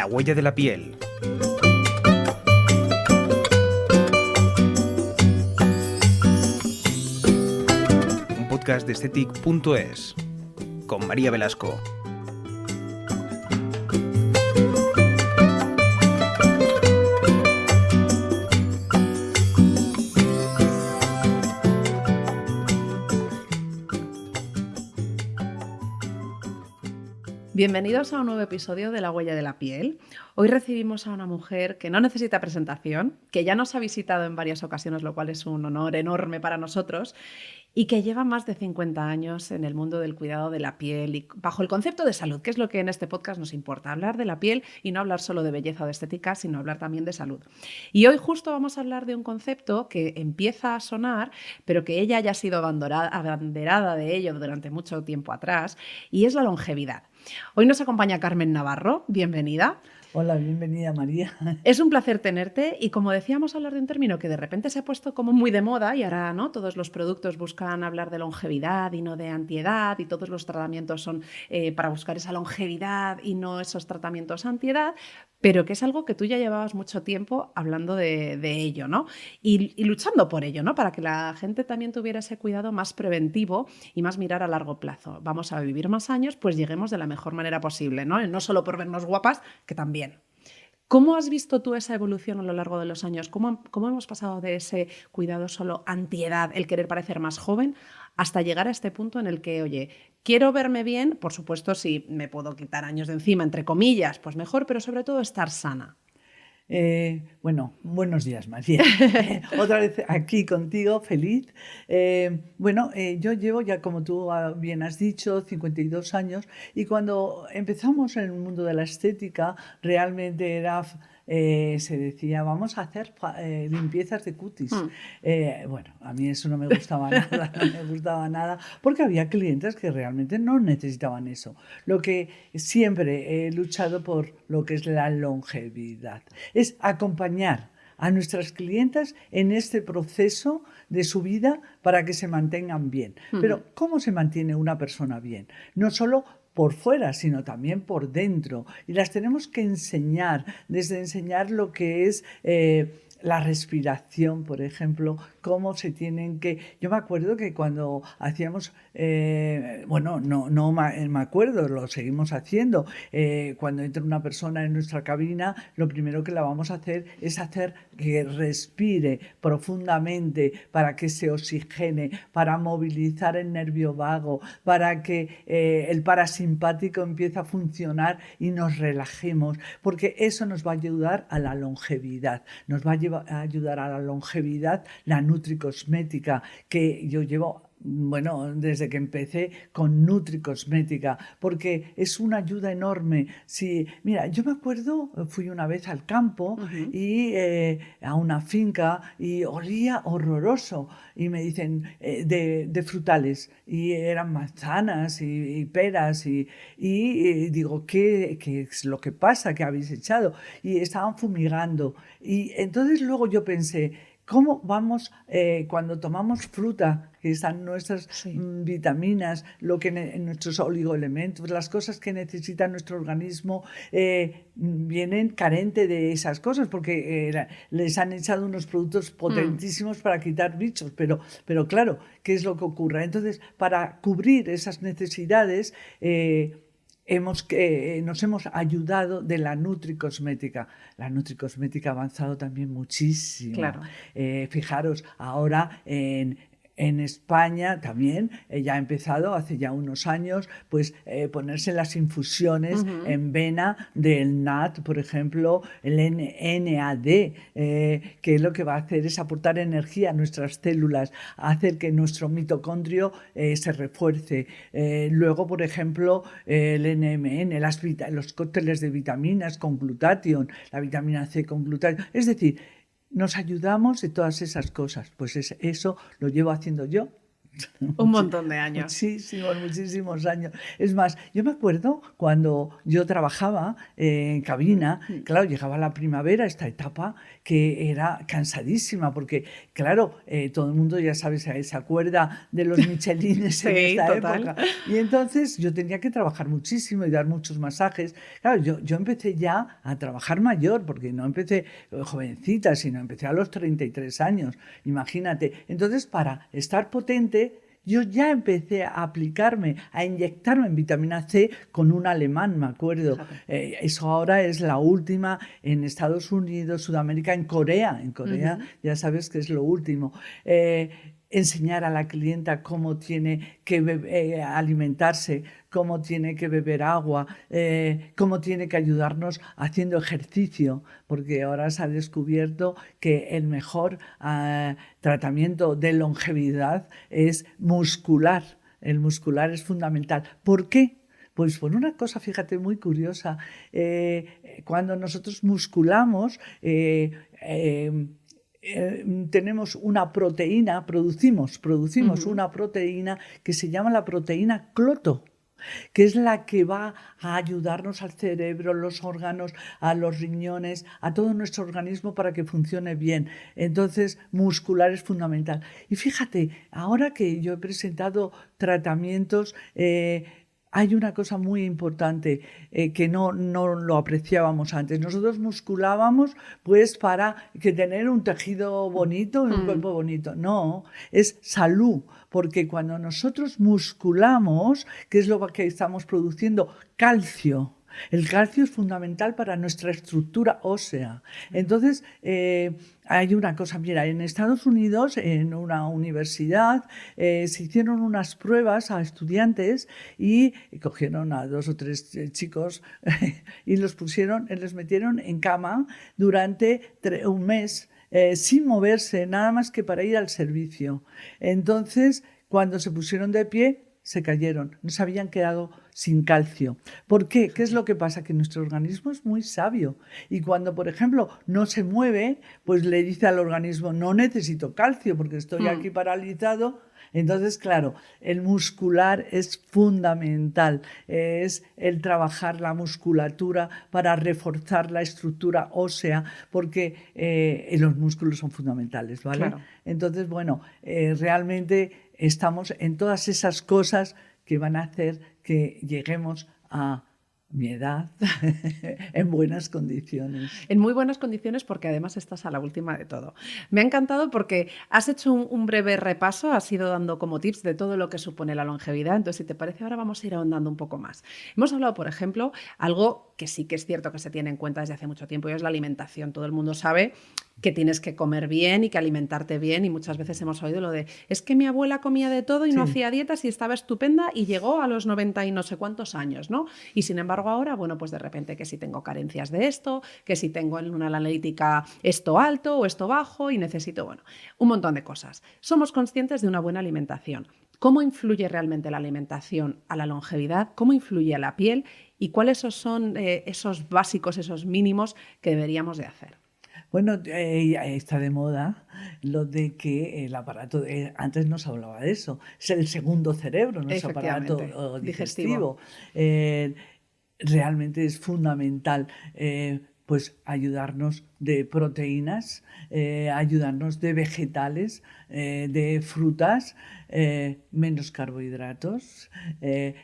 La huella de la piel. Un podcast de Aesthetic.es con María Velasco. Bienvenidos a un nuevo episodio de La huella de la piel. Hoy recibimos a una mujer que no necesita presentación, que ya nos ha visitado en varias ocasiones, lo cual es un honor enorme para nosotros, y que lleva más de 50 años en el mundo del cuidado de la piel y bajo el concepto de salud, que es lo que en este podcast nos importa, hablar de la piel y no hablar solo de belleza o de estética, sino hablar también de salud. Y hoy justo vamos a hablar de un concepto que empieza a sonar, pero que ella ya ha sido abanderada de ello durante mucho tiempo atrás, y es la longevidad. Hoy nos acompaña Carmen Navarro, bienvenida. Hola, bienvenida María. Es un placer tenerte y como decíamos, hablar de un término que de repente se ha puesto como muy de moda y ahora ¿no? Todos los productos buscan hablar de longevidad y no de antiedad y todos los tratamientos son para buscar esa longevidad y no esos tratamientos antiedad, pero que es algo que tú ya llevabas mucho tiempo hablando de ello, ¿no? Y luchando por ello, ¿no? Para que la gente también tuviera ese cuidado más preventivo y más mirar a largo plazo. Vamos a vivir más años, pues lleguemos de la mejor manera posible, ¿no? No solo por vernos guapas, que también. ¿Cómo has visto tú esa evolución a lo largo de los años? ¿Cómo hemos pasado de ese cuidado solo antiedad, el querer parecer más joven, hasta llegar a este punto en el que, oye, quiero verme bien, por supuesto, si me puedo quitar años de encima, entre comillas, pues mejor, pero sobre todo estar sana? Bueno, buenos días, María. Otra vez aquí contigo, feliz. Yo llevo ya, como tú bien has dicho, 52 años y cuando empezamos en el mundo de la estética, realmente se decía, vamos a hacer limpiezas de cutis. A mí eso no me gustaba nada, porque había clientes que realmente no necesitaban eso. Lo que siempre he luchado por lo que es la longevidad, es acompañar a nuestras clientas en este proceso de su vida para que se mantengan bien. Pero ¿cómo se mantiene una persona bien? No solo por fuera, sino también por dentro. Y las tenemos que enseñar, desde enseñar lo que es la respiración, por ejemplo, cómo se tienen que... Yo me acuerdo que cuando hacíamos... me acuerdo, lo seguimos haciendo. Cuando entra una persona en nuestra cabina, lo primero que la vamos a hacer es hacer que respire profundamente para que se oxigene, para movilizar el nervio vago, para que el parasimpático empiece a funcionar y nos relajemos, porque eso nos va a ayudar a la longevidad. Nos va a ayudar a la longevidad la nutricosmética, que yo llevo desde que empecé con nutricosmética, porque es una ayuda enorme. Mira, yo me acuerdo, fui una vez al campo y a una finca y olía horroroso y me dicen de frutales y eran manzanas y peras y digo, ¿qué es lo que pasa? ¿Qué habéis echado? Y estaban fumigando y entonces luego yo pensé, ¿cómo vamos cuando tomamos fruta, que están nuestras vitaminas, nuestros oligoelementos, las cosas que necesita nuestro organismo, vienen carentes de esas cosas porque les han echado unos productos potentísimos para quitar bichos, pero claro, ¿qué es lo que ocurre? Entonces, para cubrir esas necesidades, nos hemos ayudado de la nutricosmética. La nutricosmética ha avanzado también muchísimo. Claro. Fijaros, ahora en España también ya ha empezado hace ya unos años ponerse las infusiones en vena del NAD, por ejemplo, el NAD, que es lo que va a hacer es aportar energía a nuestras células, hacer que nuestro mitocondrio se refuerce. Luego, por ejemplo, el NMN, los cócteles de vitaminas con glutatión, la vitamina C con glutatión, es decir, nos ayudamos de todas esas cosas. Pues eso lo llevo haciendo yo Un montón de años. Muchísimos años. Es más, yo me acuerdo cuando yo trabajaba en cabina, claro, llegaba la primavera, esta etapa que era cansadísima, porque, claro, todo el mundo ya sabe, se acuerda de los michelines en esta total. época. Y entonces yo tenía que trabajar muchísimo y dar muchos masajes. Claro, yo empecé ya a trabajar mayor, porque no empecé jovencita, sino empecé a los 33 años, imagínate. Entonces, para estar potente, yo ya empecé a aplicarme, a inyectarme en vitamina C con un alemán, me acuerdo. Eso ahora es la última en Estados Unidos, Sudamérica, en Corea. En Corea ya sabes que es lo último. Enseñar a la clienta cómo tiene que alimentarse, cómo tiene que beber agua, cómo tiene que ayudarnos haciendo ejercicio, porque ahora se ha descubierto que el mejor tratamiento de longevidad es muscular. El muscular es fundamental. ¿Por qué? Pues por una cosa, fíjate, muy curiosa. Cuando nosotros musculamos, tenemos una proteína, producimos una proteína que se llama la proteína cloto, que es la que va a ayudarnos al cerebro, los órganos, a los riñones, a todo nuestro organismo para que funcione bien. Entonces, muscular es fundamental. Y fíjate, ahora que yo he presentado tratamientos, hay una cosa muy importante que no lo apreciábamos antes. Nosotros musculábamos pues para que tener un tejido bonito, un cuerpo bonito. No, es salud, porque cuando nosotros musculamos, ¿qué es lo que estamos produciendo? Calcio. El calcio es fundamental para nuestra estructura ósea. Entonces, hay una cosa, mira, en Estados Unidos, en una universidad, se hicieron unas pruebas a estudiantes y cogieron a 2 o 3 chicos y les metieron en cama durante un mes sin moverse, nada más que para ir al servicio. Entonces, cuando se pusieron de pie, se cayeron, no se habían quedado sin calcio. ¿Por qué? ¿Qué es lo que pasa? Que nuestro organismo es muy sabio y cuando, por ejemplo, no se mueve, pues le dice al organismo, no necesito calcio porque estoy aquí paralizado. Entonces, claro, el muscular es fundamental, es el trabajar la musculatura para reforzar la estructura ósea, porque los músculos son fundamentales, ¿vale? Claro. Entonces, bueno, realmente estamos en todas esas cosas que van a hacer que lleguemos a mi edad en buenas condiciones. En muy buenas condiciones porque además estás a la última de todo. Me ha encantado porque has hecho un breve repaso, has ido dando como tips de todo lo que supone la longevidad. Entonces, si te parece, ahora vamos a ir ahondando un poco más. Hemos hablado, por ejemplo, algo que sí que es cierto que se tiene en cuenta desde hace mucho tiempo y es la alimentación. Todo el mundo sabe que tienes que comer bien y que alimentarte bien y muchas veces hemos oído lo de es que mi abuela comía de todo y no hacía dietas y estaba estupenda y llegó a los 90 y no sé cuántos años, ¿no? Y sin embargo ahora, bueno, pues de repente que si tengo carencias de esto, que si tengo en una analítica esto alto o esto bajo y necesito, bueno, un montón de cosas. Somos conscientes de una buena alimentación. ¿Cómo influye realmente la alimentación a la longevidad? ¿Cómo influye a la piel? ¿Y cuáles son esos básicos, esos mínimos que deberíamos de hacer? Bueno, está de moda lo de que el aparato, antes no se hablaba de eso, es el segundo cerebro, nuestro aparato digestivo. Realmente es fundamental pues ayudarnos de proteínas, ayudarnos de vegetales, de frutas, menos carbohidratos.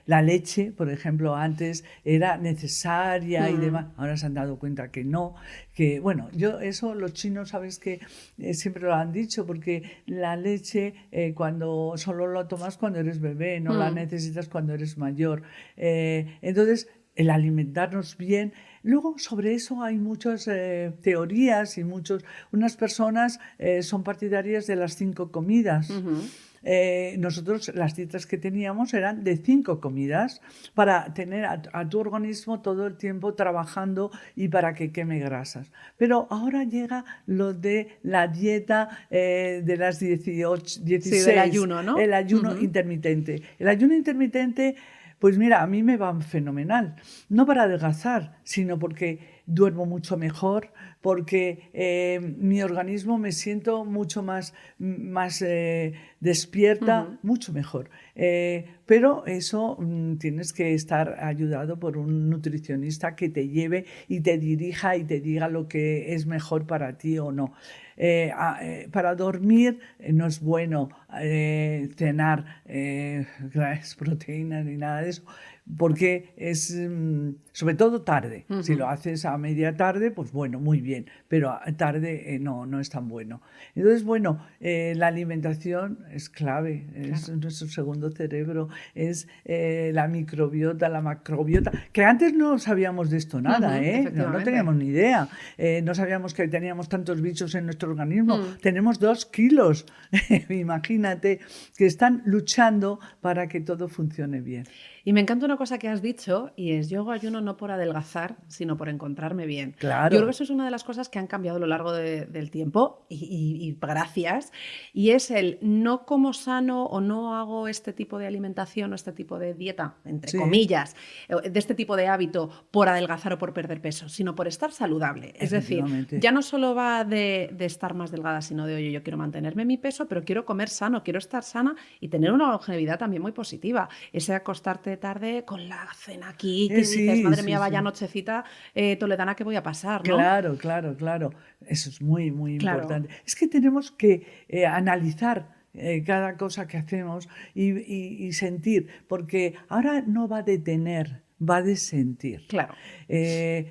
La leche, por ejemplo, antes era necesaria y demás. Ahora se han dado cuenta que no. Que bueno, eso los chinos, sabes que siempre lo han dicho, porque la leche cuando solo la tomas cuando eres bebé, no la necesitas cuando eres mayor. Entonces, el alimentarnos bien. Luego, sobre eso hay muchas teorías y unas personas son partidarias de las 5 comidas. Nosotros las dietas que teníamos eran de 5 comidas para tener a tu organismo todo el tiempo trabajando y para que queme grasas. Pero ahora llega lo de la dieta de las 18, 16. Sí, del ayuno, ¿no? El ayuno intermitente. El ayuno intermitente, pues mira, a mí me va fenomenal. No para adelgazar, sino porque duermo mucho mejor, porque mi organismo me siento mucho más despierta, mucho mejor. Pero eso tienes que estar ayudado por un nutricionista que te lleve y te dirija y te diga lo que es mejor para ti o no. Para dormir no es bueno cenar grandes proteínas ni nada de eso, porque es sobre todo tarde. Si lo haces a media tarde, pues bueno, muy bien, pero tarde no es tan bueno. Entonces, bueno, la alimentación es clave, es nuestro segundo cerebro, es la microbiota, la macrobiota, que antes no sabíamos de esto nada, no teníamos ni idea, no sabíamos que teníamos tantos bichos en nuestro organismo, tenemos 2 kilos, imagínate, que están luchando para que todo funcione bien. Y me encanta una cosa que has dicho, y es: yo ayuno no por adelgazar, sino por encontrarme bien. Claro. Yo creo que eso es una de las cosas que han cambiado a lo largo del tiempo, y gracias, y es el no como sano o no hago este tipo de alimentación o este tipo de dieta, entre comillas, de este tipo de hábito por adelgazar o por perder peso, sino por estar saludable. Es decir, ya no solo va de estar más delgada, sino de, oye, yo quiero mantenerme mi peso, pero quiero comer sano, quiero estar sana y tener una longevidad también muy positiva. Ese acostarte tarde con la cena aquí, que dices, madre mía, vaya nochecita toledana que voy a pasar, ¿no? Claro. Eso es muy, muy importante. Es que tenemos que analizar cada cosa que hacemos y sentir, porque ahora no va de tener, va de sentir. Claro.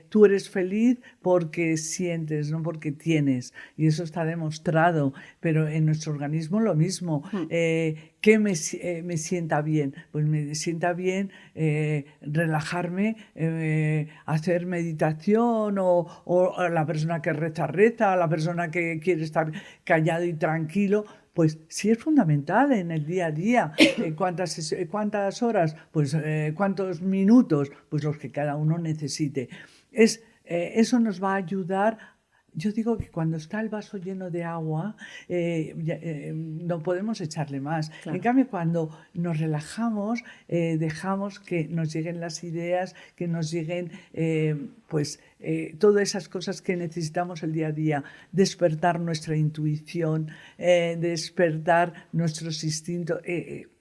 Tú eres feliz porque sientes, no porque tienes, y eso está demostrado, pero en nuestro organismo lo mismo. ¿Qué me sienta bien? Pues me sienta bien relajarme, hacer meditación, o la persona que reza, la persona que quiere estar callado y tranquilo. Pues sí es fundamental en el día a día. ¿Cuántas horas? Pues ¿cuántos minutos? Pues los que cada uno necesite. Eso nos va a ayudar. Yo digo que cuando está el vaso lleno de agua, no podemos echarle más. Claro. En cambio, cuando nos relajamos, dejamos que nos lleguen las ideas, que nos lleguen todas esas cosas que necesitamos el día a día, despertar nuestra intuición, despertar nuestros instintos,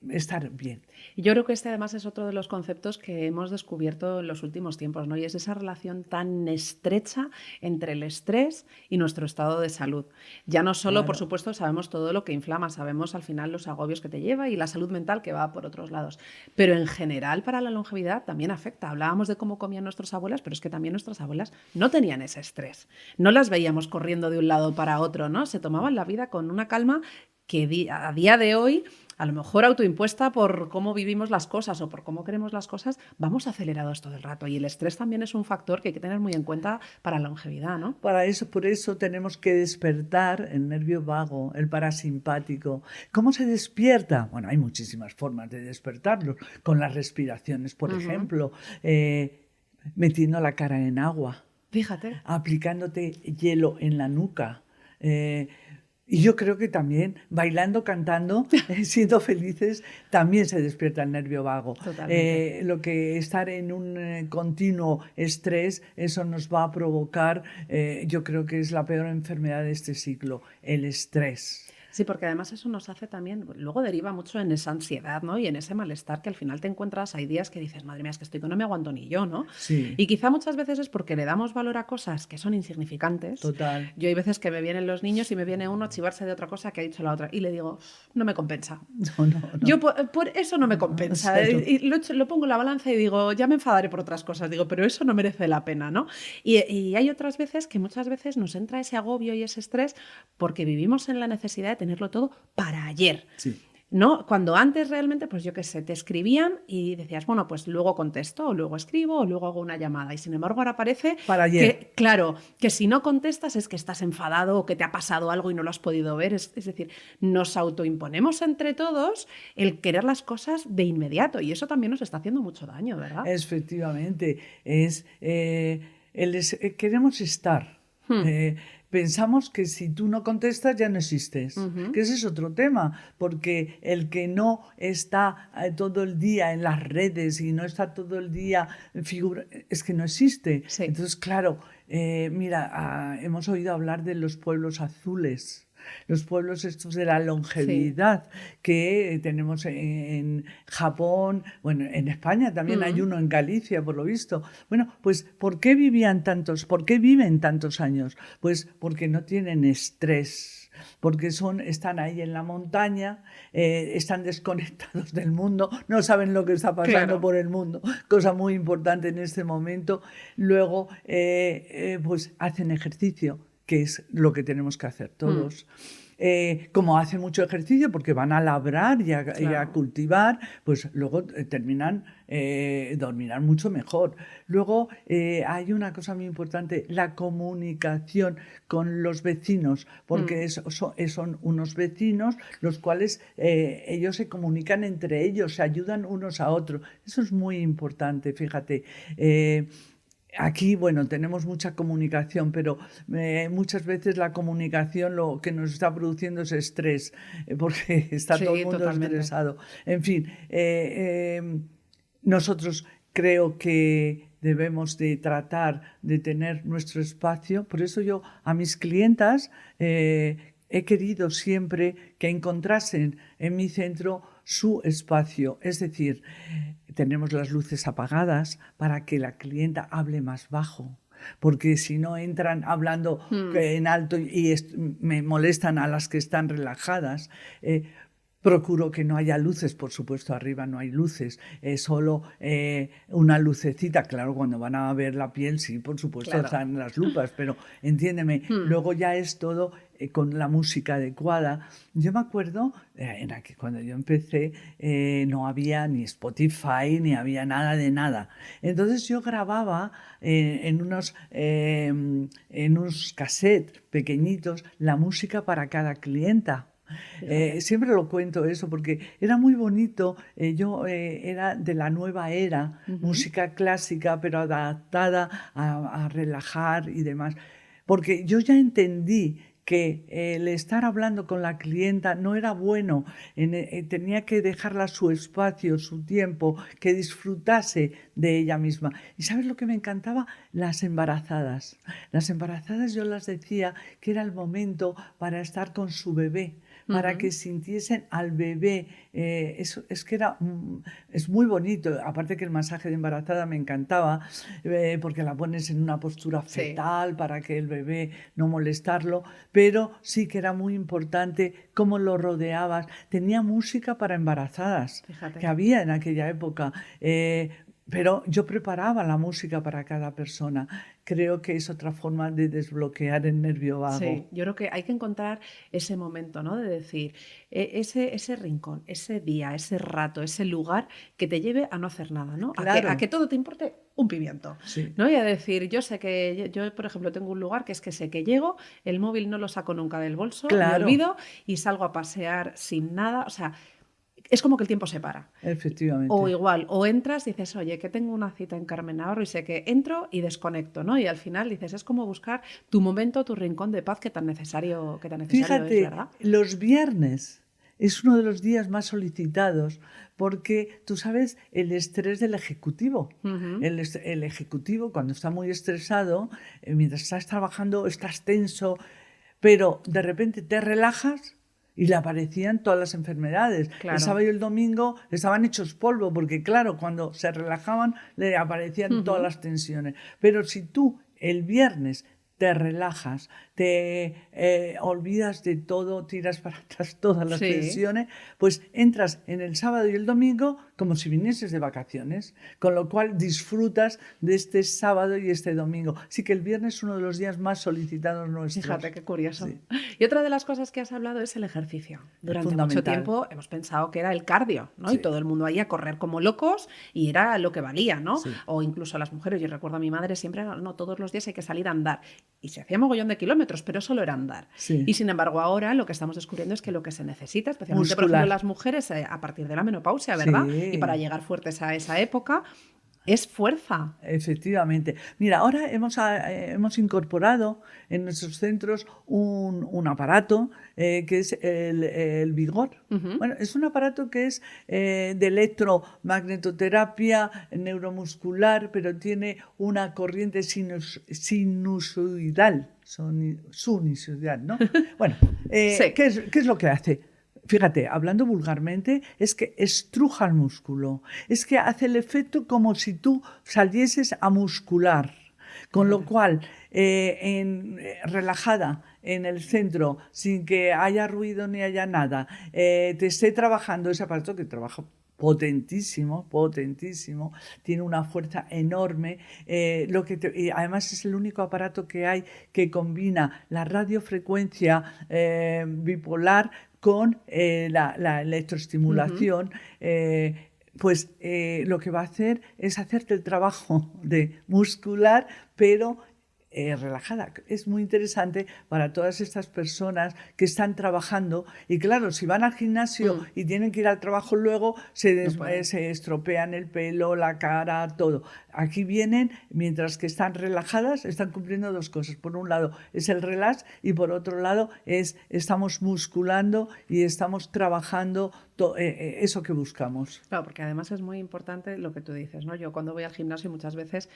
estar bien. Y yo creo que este además es otro de los conceptos que hemos descubierto en los últimos tiempos, ¿no? Y es esa relación tan estrecha entre el estrés y nuestro estado de salud. Ya no solo, por supuesto, sabemos todo lo que inflama, sabemos al final los agobios que te lleva y la salud mental que va por otros lados, pero en general para la longevidad también afecta. Hablábamos de cómo comían nuestras abuelas, pero es que también nuestras abuelas no tenían ese estrés. No las veíamos corriendo de un lado para otro, ¿no? Se tomaban la vida con una calma que a día de hoy, a lo mejor autoimpuesta por cómo vivimos las cosas o por cómo queremos las cosas, vamos acelerados todo el rato. Y el estrés también es un factor que hay que tener muy en cuenta para la longevidad, ¿no? Por eso tenemos que despertar el nervio vago, el parasimpático. ¿Cómo se despierta? Bueno, hay muchísimas formas de despertarlo. Con las respiraciones, por ejemplo, metiendo la cara en agua. Fíjate. Aplicándote hielo en la nuca. Y yo creo que también bailando, cantando, siendo felices, también se despierta el nervio vago. Totalmente. Lo que estar en un continuo estrés, eso nos va a provocar, yo creo que es la peor enfermedad de este siglo, el estrés. Sí, porque además eso nos hace también, luego deriva mucho en esa ansiedad, ¿no? Y en ese malestar que al final te encuentras, hay días que dices, madre mía, es que estoy que no me aguanto ni yo, ¿no? Sí. Y quizá muchas veces es porque le damos valor a cosas que son insignificantes. Total. Yo hay veces que me vienen los niños y me viene uno a chivarse de otra cosa que ha dicho la otra y le digo, no me compensa. No. Yo por eso no me compensa. Y lo pongo en la balanza y digo, ya me enfadaré por otras cosas, digo, pero eso no merece la pena, ¿no? Y hay otras veces que muchas veces nos entra ese agobio y ese estrés porque vivimos en la necesidad de tenerlo todo para ayer. Sí. ¿No? Cuando antes realmente, pues yo qué sé, te escribían y decías, bueno, pues luego contesto, o luego escribo, o luego hago una llamada. Y sin embargo ahora parece para ayer. Que si no contestas es que estás enfadado o que te ha pasado algo y no lo has podido ver. Es decir, nos autoimponemos entre todos el querer las cosas de inmediato y eso también nos está haciendo mucho daño, ¿verdad? Efectivamente. Queremos estar. pensamos que si tú no contestas ya no existes, que ese es otro tema, porque el que no está todo el día en las redes y no está todo el día es que no existe. Sí. Entonces, claro, mira, hemos oído hablar de los pueblos azules. Los pueblos estos de la longevidad que tenemos en Japón, bueno, en España también hay uno en Galicia, por lo visto. Bueno, pues ¿por qué viven tantos años? Pues porque no tienen estrés, porque están ahí en la montaña, están desconectados del mundo, no saben lo que está pasando por el mundo, cosa muy importante en este momento. Luego, pues hacen ejercicio, que es lo que tenemos que hacer todos. Como hacen mucho ejercicio porque van a labrar y a cultivar, pues luego dormirán mucho mejor. Luego hay una cosa muy importante, la comunicación con los vecinos, porque son unos vecinos los cuales ellos se comunican entre ellos, se ayudan unos a otros. Eso es muy importante, fíjate. Aquí, bueno, tenemos mucha comunicación, pero muchas veces la comunicación lo que nos está produciendo es estrés, porque está todo el mundo estresado. En fin, nosotros creo que debemos de tratar de tener nuestro espacio. Por eso yo a mis clientas he querido siempre que encontrasen en mi centro su espacio, es decir, tenemos las luces apagadas para que la clienta hable más bajo, porque si no entran hablando en alto y me molestan a las que están relajadas. Procuro que no haya luces, por supuesto, arriba no hay luces, es solo una lucecita. Claro, cuando van a ver la piel, sí, por supuesto, están las lupas, pero entiéndeme, luego ya es todo con la música adecuada. Yo me acuerdo, cuando yo empecé, no había ni Spotify, ni había nada de nada. Entonces yo grababa en unos cassettes pequeñitos la música para cada clienta. Siempre lo cuento eso porque era muy bonito. Yo era de la nueva era, música clásica, pero adaptada a relajar y demás. Porque yo ya entendí que el estar hablando con la clienta no era bueno, tenía que dejarla su espacio, su tiempo, que disfrutase de ella misma. ¿Y sabes lo que me encantaba? Las embarazadas. Las embarazadas yo las decía que era el momento para estar con su bebé, para que sintiesen al bebé. Es que es muy bonito. Aparte que el masaje de embarazada me encantaba, porque la pones en una postura fetal para que el bebé no molestarlo, pero sí que era muy importante cómo lo rodeabas. Tenía música para embarazadas, que había en aquella época. Pero yo preparaba la música para cada persona. Creo que es otra forma de desbloquear el nervio vago. Sí, yo creo que hay que encontrar ese momento, ¿no? De decir, ese rincón, ese día, ese rato, ese lugar que te lleve a no hacer nada, ¿no? Claro. A que todo te importe un pimiento, ¿no? Y a decir, yo sé que yo, por ejemplo, tengo un lugar que es que sé que llego, el móvil no lo saco nunca del bolso, me olvido y salgo a pasear sin nada, o sea, es como que el tiempo se para. Efectivamente. O igual, o entras y dices, oye, que tengo una cita en Carmen Navarro y sé que entro y desconecto, ¿no? Y al final dices, es como buscar tu momento, tu rincón de paz que tan necesario Fíjate, es, ¿verdad? Los viernes es uno de los días más solicitados porque, tú sabes, el estrés del ejecutivo. El ejecutivo, cuando está muy estresado, mientras estás trabajando, estás tenso, pero de repente te relajas y le aparecían todas las enfermedades. Claro. El sábado y el domingo estaban hechos polvo, porque claro, cuando se relajaban le aparecían todas las tensiones. Pero si tú el viernes te relajas, te olvidas de todo, tiras para atrás todas las tensiones, pues entras en el sábado y el domingo como si vinieses de vacaciones, con lo cual disfrutas de este sábado y este domingo. Así que el viernes es uno de los días más solicitados nuestros. Fíjate, qué curioso. Sí. Y otra de las cosas que has hablado es el ejercicio. Durante mucho tiempo hemos pensado que era el cardio, ¿no? Sí. Y todo el mundo ahí a correr como locos y era lo que valía, ¿no? Sí. O incluso las mujeres, yo recuerdo a mi madre siempre, no, todos los días hay que salir a andar. Y se hacía mogollón de kilómetros, pero solo era andar. Sí. Y sin embargo ahora lo que estamos descubriendo es que lo que se necesita, especialmente por ejemplo las mujeres a partir de la menopausia, ¿verdad? Sí. Y para llegar fuertes a esa época, Es fuerza. Efectivamente. Mira, ahora hemos incorporado en nuestros centros un aparato que es el Vigor. Bueno, es un aparato que es de electromagnetoterapia neuromuscular, pero tiene una corriente sinusoidal, ¿no? Bueno, Sí. ¿qué es lo que hace? Fíjate, hablando vulgarmente, es que estruja el músculo. Es que hace el efecto como si tú salieses a muscular. Con lo cual, relajada en el centro, sin que haya ruido ni haya nada, te esté trabajando ese aparato que trabaja potentísimo, tiene una fuerza enorme. Y además es el único aparato que hay que combina la radiofrecuencia bipolar con la electroestimulación. Lo que va a hacer es hacerte el trabajo de muscular, pero relajada. Es muy interesante para todas estas personas que están trabajando y claro, si van al gimnasio y tienen que ir al trabajo luego, se estropean el pelo, la cara, todo. Aquí vienen, mientras que están relajadas, están cumpliendo dos cosas. Por un lado es el relax y por otro lado estamos musculando y estamos trabajando eso que buscamos. Claro, porque además es muy importante lo que tú dices, ¿no? Yo cuando voy al gimnasio muchas veces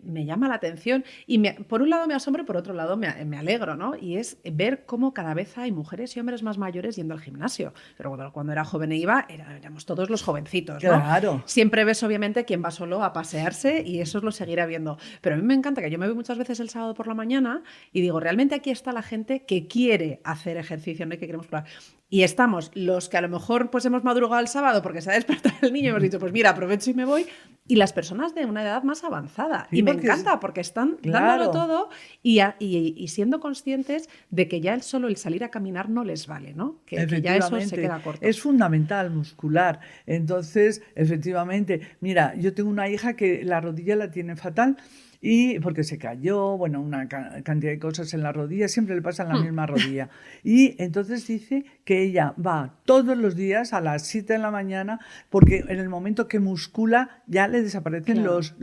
me llama la atención y por un lado me asombro y por otro lado me alegro, ¿no? Y es ver cómo cada vez hay mujeres y hombres más mayores yendo al gimnasio. Pero cuando era joven e iba, éramos todos los jovencitos, ¿no? Claro. Siempre ves obviamente quien va solo a pasearse y eso lo seguirá viendo. Pero a mí me encanta que yo me voy muchas veces el sábado por la mañana y digo, realmente aquí está la gente que quiere hacer ejercicio, no hay que queremos probar. Y estamos los que a lo mejor pues hemos madrugado el sábado porque se ha despertado el niño y hemos dicho, pues mira, aprovecho y me voy. Y las personas de una edad más avanzada. Sí, y me encanta porque están dándolo todo y siendo conscientes de que ya solo el salir a caminar no les vale, ¿no? Que ya eso se queda corto. Es fundamental muscular. Entonces, efectivamente, mira, yo tengo una hija que la rodilla la tiene fatal. Y porque se cayó, bueno, una cantidad de cosas en la rodilla, siempre le pasa en la misma rodilla. Y entonces dice que ella va todos los días a las 7 de la mañana porque en el momento que muscula ya le desaparecen los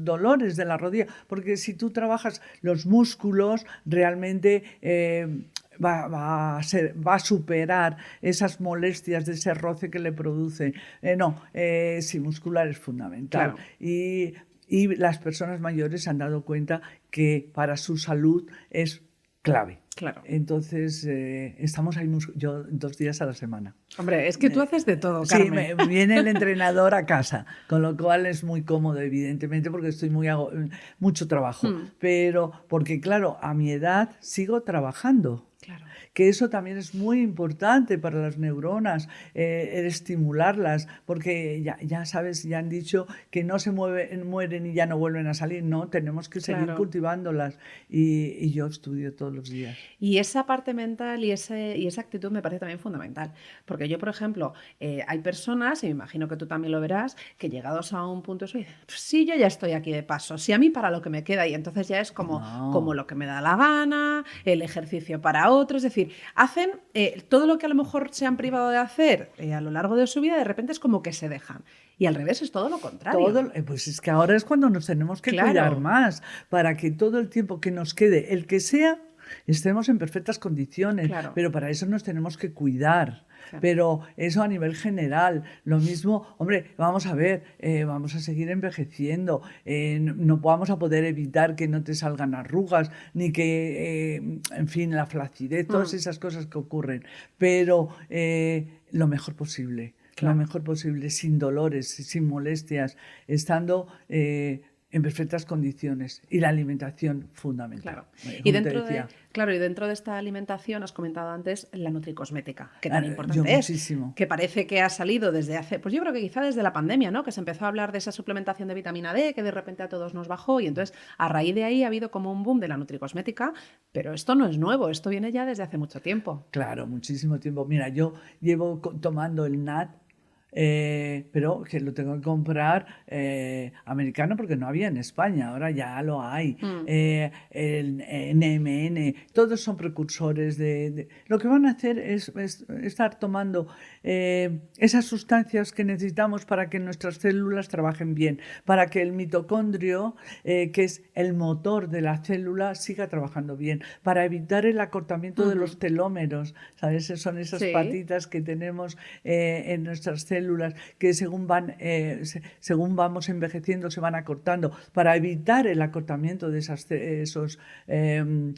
dolores de la rodilla. Porque si tú trabajas los músculos, realmente va a superar esas molestias de ese roce que le produce. Sí, muscular es fundamental. Claro. Y las personas mayores se han dado cuenta que para su salud es clave. Claro. Entonces, estamos ahí yo 2 días a la semana. Hombre, es que tú haces de todo, Carmen. Sí, viene el entrenador a casa, con lo cual es muy cómodo, evidentemente, porque estoy mucho trabajo. Pero, porque claro, a mi edad sigo trabajando. Claro. Que eso también es muy importante para las neuronas, el estimularlas, porque ya sabes, ya han dicho que no se mueren y ya no vuelven a salir, no, tenemos que seguir cultivándolas y yo estudio todos los días. Y esa parte mental y esa actitud me parece también fundamental, porque yo, por ejemplo, hay personas, y me imagino que tú también lo verás, que llegados a un punto eso dicen, pues sí, yo ya estoy aquí de paso, sí, a mí para lo que me queda, y entonces ya es como lo que me da la gana, el ejercicio para otro, es decir, hacen todo lo que a lo mejor se han privado de hacer a lo largo de su vida, de repente es como que se dejan. Y al revés es todo lo contrario. Pues es que ahora es cuando nos tenemos que cuidar más, para que todo el tiempo que nos quede, el que sea, estemos en perfectas condiciones. Pero para eso nos tenemos que cuidar. Pero eso a nivel general, lo mismo, hombre, vamos a ver, vamos a seguir envejeciendo, no vamos a poder evitar que no te salgan arrugas, ni que, en fin, la flacidez, todas esas cosas que ocurren, pero lo mejor posible. Lo mejor posible, sin dolores, sin molestias, estando en perfectas condiciones. Y la alimentación, fundamental. Y dentro de esta alimentación, has comentado antes la nutricosmética, que tan importante es. Muchísimo. Que parece que ha salido desde hace, pues yo creo que quizá desde la pandemia, ¿no? Que se empezó a hablar de esa suplementación de vitamina D, que de repente a todos nos bajó, y entonces a raíz de ahí ha habido como un boom de la nutricosmética, pero esto no es nuevo, esto viene ya desde hace mucho tiempo. Claro, muchísimo tiempo. Mira, yo llevo tomando el NAD pero que lo tengo que comprar americano porque no había en España, ahora ya lo hay. El NMN, todos son precursores Lo que van a hacer es estar tomando esas sustancias que necesitamos para que nuestras células trabajen bien, para que el mitocondrio, que es el motor de la célula, siga trabajando bien, para evitar el acortamiento de los telómeros, ¿sabes? Son esas patitas que tenemos en nuestras células que según vamos envejeciendo se van acortando, para evitar el acortamiento de esos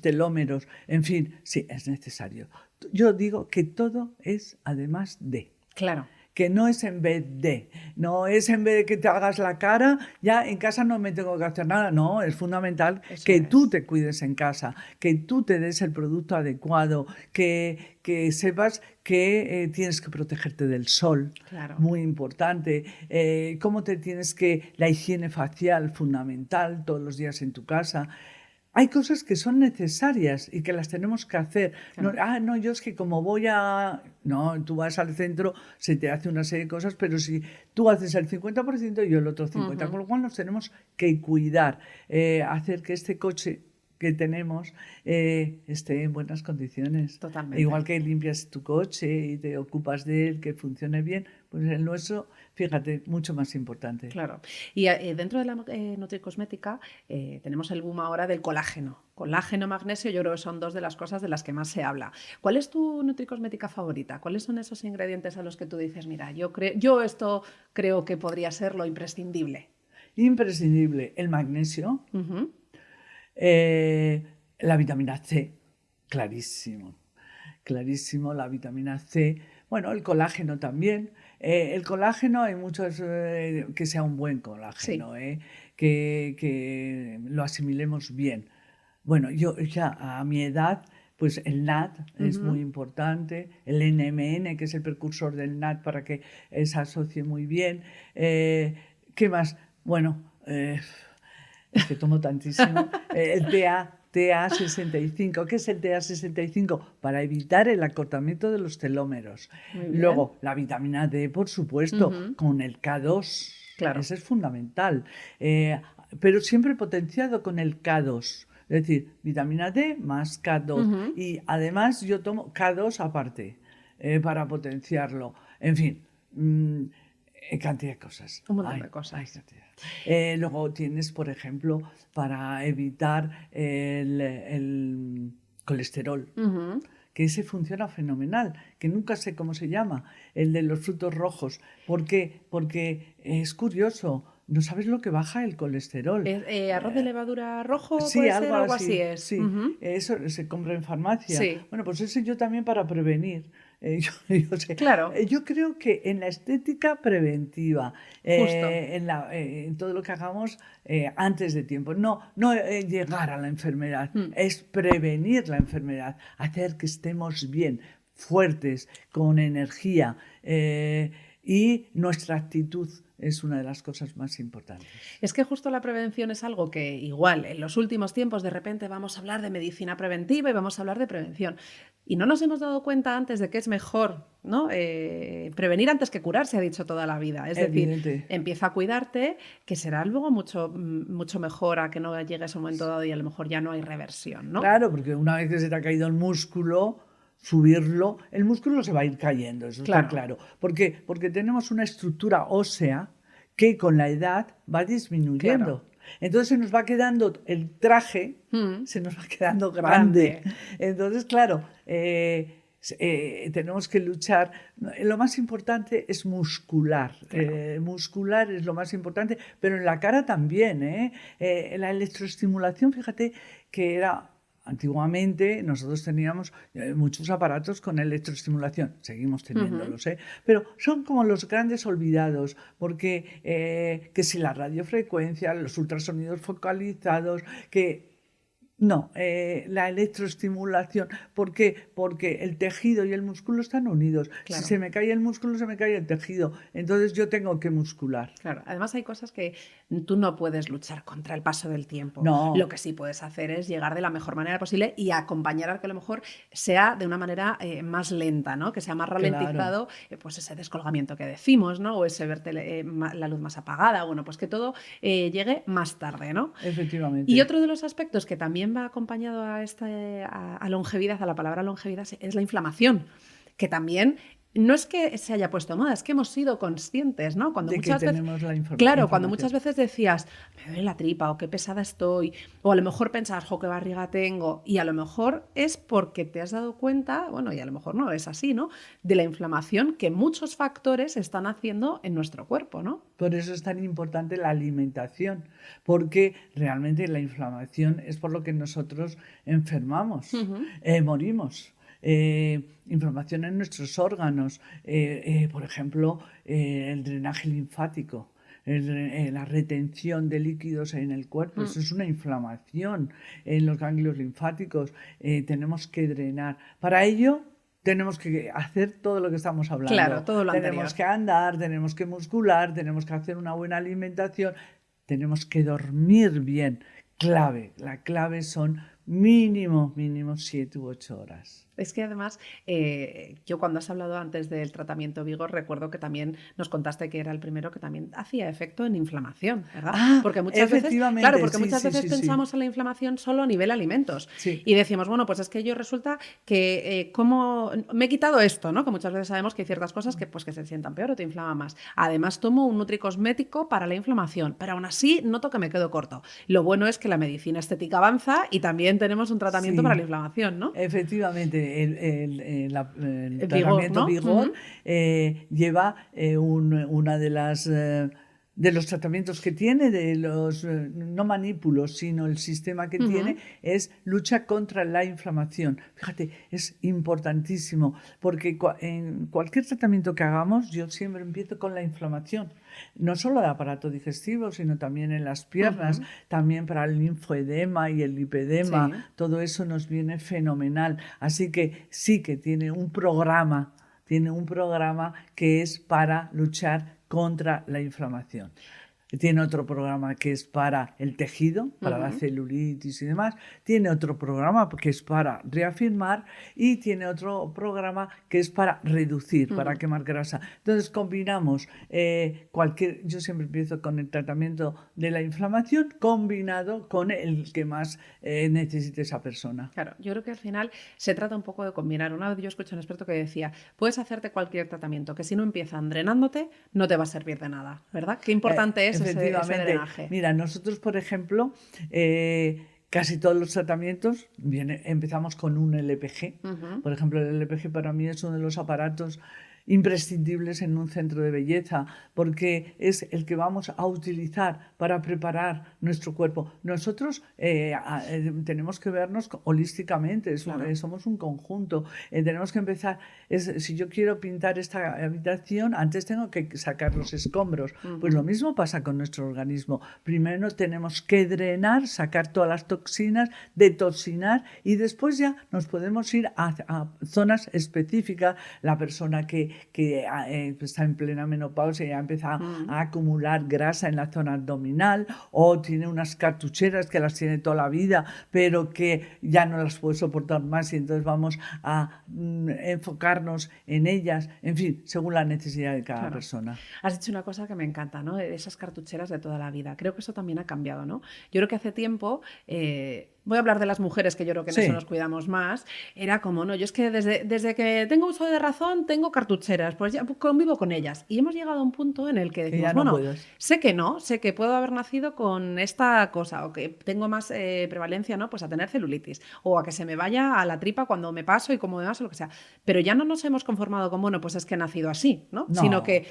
telómeros. En fin, sí, es necesario. Yo digo que todo es además de. Claro. Que no es en vez de, no es en vez de que te hagas la cara, ya en casa no me tengo que hacer nada, no, es fundamental tú te cuides en casa, que tú te des el producto adecuado, que sepas que tienes que protegerte del sol, claro. Muy importante, cómo la higiene facial fundamental todos los días en tu casa. Hay cosas que son necesarias y que las tenemos que hacer. Claro. No, yo es que como No, tú vas al centro, se te hace una serie de cosas, pero si tú haces el 50% y yo el otro 50%, con lo cual nos tenemos que cuidar, hacer que este coche que tenemos esté en buenas condiciones. Totalmente. Igual que limpias tu coche y te ocupas de él, que funcione bien, pues el nuestro, fíjate, mucho más importante. Claro. Y dentro de la nutricosmética tenemos el boom ahora del colágeno. Colágeno, magnesio, yo creo que son dos de las cosas de las que más se habla. ¿Cuál es tu nutricosmética favorita? ¿Cuáles son esos ingredientes a los que tú dices, mira, yo esto creo que podría ser lo imprescindible? Imprescindible, el magnesio. La vitamina C, clarísimo, la vitamina C. Bueno, el colágeno también. El colágeno hay muchos que sea un buen colágeno, que lo asimilemos bien. Bueno, yo ya a mi edad, pues el NAD es muy importante, el NMN, que es el precursor del NAD para que se asocie muy bien. ¿Qué más? Bueno, es que tomo tantísimo. El TA65. ¿Qué es el TA65? Para evitar el acortamiento de los telómeros. Luego, la vitamina D, por supuesto, con el K2. Claro. Ese es fundamental. Pero siempre potenciado con el K2. Es decir, vitamina D más K2. Y además yo tomo K2 aparte para potenciarlo. En fin, cantidad de cosas. Un montón de cosas. Luego tienes, por ejemplo, para evitar el colesterol, que ese funciona fenomenal, que nunca sé cómo se llama, el de los frutos rojos. ¿Por qué? Porque es curioso. No sabes lo que baja el colesterol. ¿Arroz de levadura rojo? Sí, ¿Puede ser? Algo así es. Sí, eso se compra en farmacia. Sí. Bueno, pues ese yo también para prevenir. Yo sé. Claro. Yo creo que en la estética preventiva, en todo lo que hagamos antes de tiempo, no llegar a la enfermedad, es prevenir la enfermedad, hacer que estemos bien, fuertes, con energía, y nuestra actitud es una de las cosas más importantes. Es que justo la prevención es algo que igual en los últimos tiempos de repente vamos a hablar de medicina preventiva y vamos a hablar de prevención. Y no nos hemos dado cuenta antes de que es mejor, ¿no? Prevenir antes que curar, se ha dicho toda la vida. Es decir, empieza a cuidarte, que será luego mucho mejor a que no llegue ese momento dado y a lo mejor ya no hay reversión, ¿no? Claro, porque una vez que se te ha caído el músculo, subirlo, el músculo se va a ir cayendo, eso está claro. ¿Por qué? Porque tenemos una estructura ósea que con la edad va disminuyendo. Claro. Entonces se nos va quedando el traje, se nos va quedando grande. Entonces, claro, tenemos que luchar. Lo más importante es muscular. Claro. Muscular es lo más importante, pero en la cara también. La electroestimulación, fíjate que era... Antiguamente nosotros teníamos muchos aparatos con electroestimulación, seguimos teniéndolos, pero son como los grandes olvidados, porque que si la radiofrecuencia, los ultrasonidos focalizados, que No, la electroestimulación. ¿Por qué? Porque el tejido y el músculo están unidos. Claro. Si se me cae el músculo, se me cae el tejido. Entonces yo tengo que muscular. Claro, además hay cosas que tú no puedes luchar contra el paso del tiempo. No. Lo que sí puedes hacer es llegar de la mejor manera posible y acompañar a que a lo mejor sea de una manera más lenta, ¿no? Que sea más ralentizado, pues ese descolgamiento que decimos, ¿no? O ese verte la luz más apagada, bueno, pues que todo llegue más tarde, ¿no? Efectivamente. Y otro de los aspectos que también va acompañado a longevidad, a la palabra longevidad, es la inflamación, que también no es que se haya puesto de moda, es que hemos sido conscientes, ¿no? Cuando de muchas que veces, tenemos la claro, cuando información. muchas veces decías, me duele la tripa o qué pesada estoy, o a lo mejor pensabas, jo, qué barriga tengo, y a lo mejor es porque te has dado cuenta, bueno, y a lo mejor no es así, ¿no? De la inflamación que muchos factores están haciendo en nuestro cuerpo, ¿no? Por eso es tan importante la alimentación, porque realmente la inflamación es por lo que nosotros enfermamos, morimos. Inflamación en nuestros órganos, por ejemplo, el drenaje linfático, la retención de líquidos en el cuerpo, eso es una inflamación en los ganglios linfáticos, tenemos que drenar. Para ello tenemos que hacer todo lo que estamos hablando. Claro, todo lo tenemos anterior. que andar, tenemos que muscular, tenemos que hacer una buena alimentación, tenemos que dormir bien. La clave son mínimo 7 u 8 horas. Es que además, yo cuando has hablado antes del tratamiento Vigor, recuerdo que también nos contaste que era el primero que también hacía efecto en inflamación, ¿verdad? Porque muchas veces, claro, porque muchas veces pensamos en la inflamación solo a nivel alimentos. Sí. Y decimos, bueno, pues es que yo resulta que como me he quitado esto, ¿no? Que muchas veces sabemos que hay ciertas cosas que, pues, que se sientan peor o te inflaman más. Además, tomo un nutricosmético para la inflamación, pero aún así noto que me quedo corto. Lo bueno es que la medicina estética avanza y también tenemos un tratamiento para la inflamación, ¿no? Efectivamente. El Vigor, tratamiento ¿no? Vigor lleva una de los tratamientos que tiene, de los no manípulos, sino el sistema que tiene, es lucha contra la inflamación. Fíjate, es importantísimo, porque en cualquier tratamiento que hagamos, yo siempre empiezo con la inflamación. No solo el aparato digestivo, sino también en las piernas, también para el linfoedema y el lipedema, todo eso nos viene fenomenal. Así que sí que tiene un programa que es para luchar contra la inflamación. Tiene otro programa que es para el tejido, para la celulitis y demás. Tiene otro programa que es para reafirmar y tiene otro programa que es para reducir, para quemar grasa. Entonces combinamos yo siempre empiezo con el tratamiento de la inflamación combinado con el que más necesite esa persona. Claro, yo creo que al final se trata un poco de combinar. Una vez yo escuché a un experto que decía, puedes hacerte cualquier tratamiento, que si no empiezan drenándote, no te va a servir de nada, ¿verdad? Qué importante es ese drenaje. Mira, nosotros, por ejemplo, casi todos los tratamientos empezamos con un LPG. Por ejemplo, el LPG para mí es uno de los aparatos imprescindibles en un centro de belleza, porque es el que vamos a utilizar para preparar nuestro cuerpo. Nosotros tenemos que vernos holísticamente, somos un conjunto. Tenemos que empezar, si yo quiero pintar esta habitación, antes tengo que sacar los escombros. Pues lo mismo pasa con nuestro organismo. Primero tenemos que drenar, sacar todas las toxinas, detoxinar, y después ya nos podemos ir a zonas específicas. La persona que está en plena menopausia y ya empieza a acumular grasa en la zona abdominal, o tiene unas cartucheras que las tiene toda la vida pero que ya no las puede soportar más, y entonces vamos a enfocarnos en ellas, en fin, según la necesidad de cada persona. Has dicho una cosa que me encanta, ¿no? Esas cartucheras de toda la vida. Creo que eso también ha cambiado, ¿no? Yo creo que hace tiempo... voy a hablar de las mujeres, que yo creo que en eso nos cuidamos más. Era como, no, yo es que desde que tengo uso de razón tengo cartucheras, pues ya convivo con ellas. Y hemos llegado a un punto en el que decimos, que no puedes. sé que puedo haber nacido con esta cosa, o que tengo más prevalencia, ¿no? Pues a tener celulitis, o a que se me vaya a la tripa cuando me paso y como demás, o lo que sea. Pero ya no nos hemos conformado con, bueno, pues es que he nacido así, ¿no? Sino que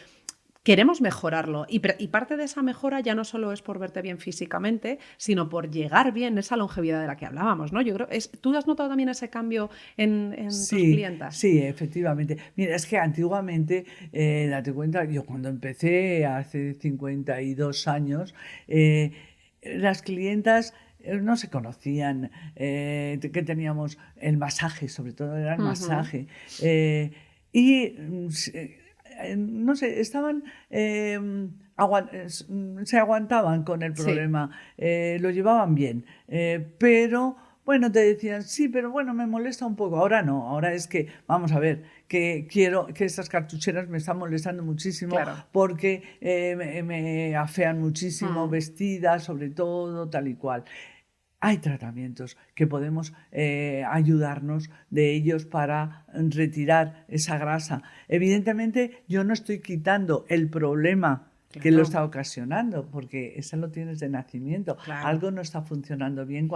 queremos mejorarlo, y parte de esa mejora ya no solo es por verte bien físicamente, sino por llegar bien, esa longevidad de la que hablábamos, ¿no? Yo creo, ¿tú has notado también ese cambio en tus clientas? Sí, efectivamente. Mira, es que antiguamente, date cuenta, yo cuando empecé hace 52 años, las clientas no se conocían, que teníamos el masaje, sobre todo era el masaje. No sé, estaban... se aguantaban con el problema, lo llevaban bien, pero bueno, te decían, sí, pero bueno, me molesta un poco. Ahora no, ahora es que, vamos a ver, que quiero que estas cartucheras me están molestando muchísimo, claro, porque me afean muchísimo, vestidas, sobre todo, tal y cual. Hay tratamientos que podemos ayudarnos de ellos para retirar esa grasa. Evidentemente, yo no estoy quitando el problema que lo está ocasionando, porque eso lo tienes de nacimiento. Claro. Algo no está funcionando bien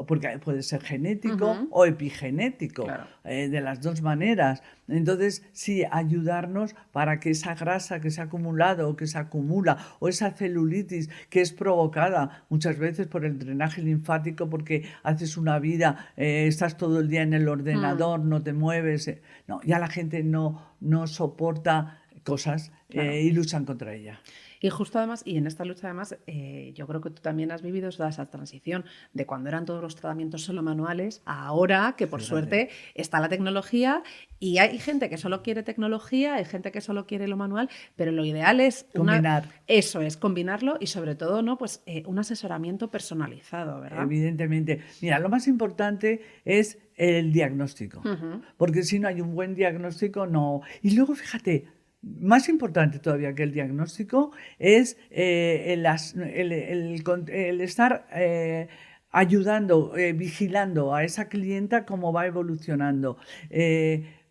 porque puede ser genético o epigenético, claro. De las dos maneras. Entonces, sí, ayudarnos para que esa grasa que se ha acumulado o que se acumula, o esa celulitis que es provocada muchas veces por el drenaje linfático, porque haces una vida, estás todo el día en el ordenador, no te mueves. No, ya la gente no soporta cosas y luchan contra ella. Y justo además, y en esta lucha además, yo creo que tú también has vivido toda esa transición de cuando eran todos los tratamientos solo manuales a ahora que por suerte está la tecnología, y hay gente que solo quiere tecnología, hay gente que solo quiere lo manual, pero lo ideal es combinar. Eso es, combinarlo, y sobre todo, ¿no? Pues un asesoramiento personalizado, ¿verdad? Evidentemente. Mira, lo más importante es el diagnóstico, porque si no hay un buen diagnóstico, no. Y luego, fíjate, más importante todavía que el diagnóstico es el estar ayudando, vigilando a esa clienta cómo va evolucionando.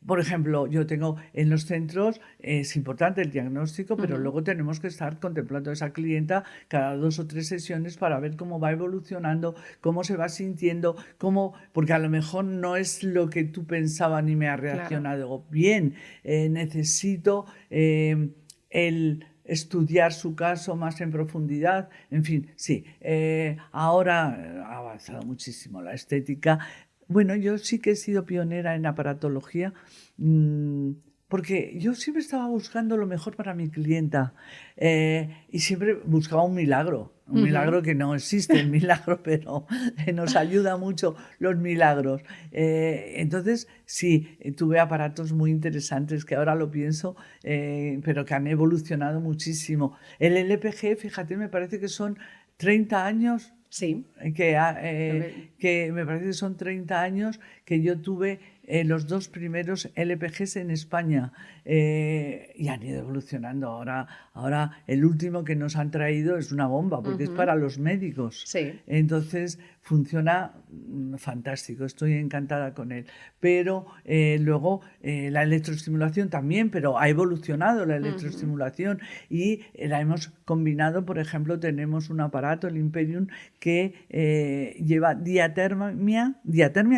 Por ejemplo, yo tengo en los centros, es importante el diagnóstico, pero luego tenemos que estar contemplando a esa clienta cada 2 o 3 sesiones para ver cómo va evolucionando, cómo se va sintiendo, porque a lo mejor no es lo que tú pensabas ni me ha reaccionado bien. Necesito el estudiar su caso más en profundidad. En fin, sí, ahora ha avanzado muchísimo la estética. Bueno, yo sí que he sido pionera en aparatología, porque yo siempre estaba buscando lo mejor para mi clienta, y siempre buscaba un milagro que no existe el milagro, pero nos ayuda mucho los milagros. Entonces, sí, tuve aparatos muy interesantes que ahora lo pienso, pero que han evolucionado muchísimo. El LPG, fíjate, me parece que son 30 años. Sí. Que me parece que son 30 años que yo tuve los 2 primeros LPGs en España, y han ido evolucionando. Ahora el último que nos han traído es una bomba, porque es para los médicos. Sí. Entonces funciona fantástico, estoy encantada con él. Pero luego la electroestimulación también, pero ha evolucionado la electroestimulación y la hemos combinado. Por ejemplo, tenemos un aparato, el Imperium, que lleva diatermia,